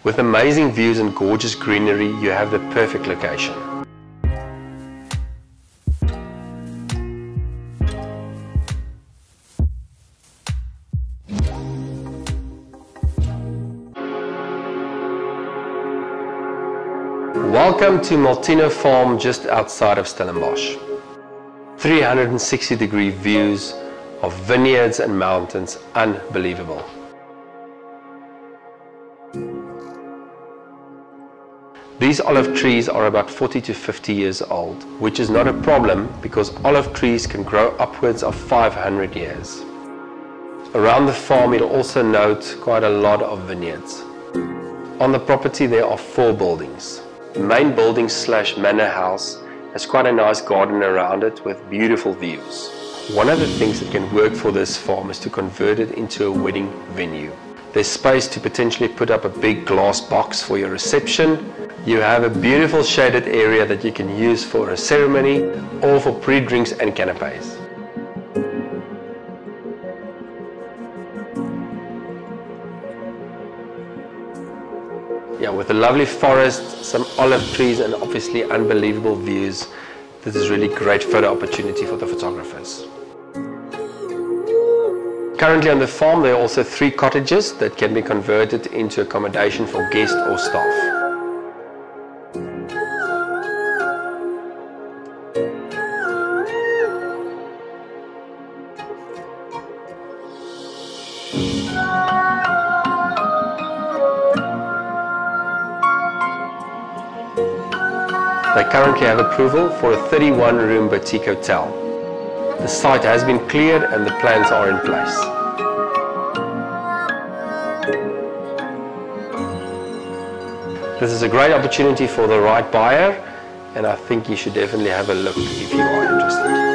With amazing views and gorgeous greenery, you have the perfect location. Welcome to Maltino Farm just outside of Stellenbosch. 360-degree views of vineyards and mountains, unbelievable. These olive trees are about 40 to 50 years old, which is not a problem because olive trees can grow upwards of 500 years. Around the farm you'll also note quite a lot of vineyards. On the property there are 4 buildings. The main building / manor house has quite a nice garden around it with beautiful views. One of the things that can work for this farm is to convert it into a wedding venue. There's space to potentially put up a big glass box for your reception. You have a beautiful shaded area that you can use for a ceremony or for pre-drinks and canapes. Yeah, with a lovely forest, some olive trees and obviously unbelievable views, this is really great photo opportunity for the photographers. Currently on the farm there are also 3 cottages that can be converted into accommodation for guests or staff. They currently have approval for a 31-room boutique hotel. The site has been cleared and the plans are in place. This is a great opportunity for the right buyer, and I think you should definitely have a look if you are interested.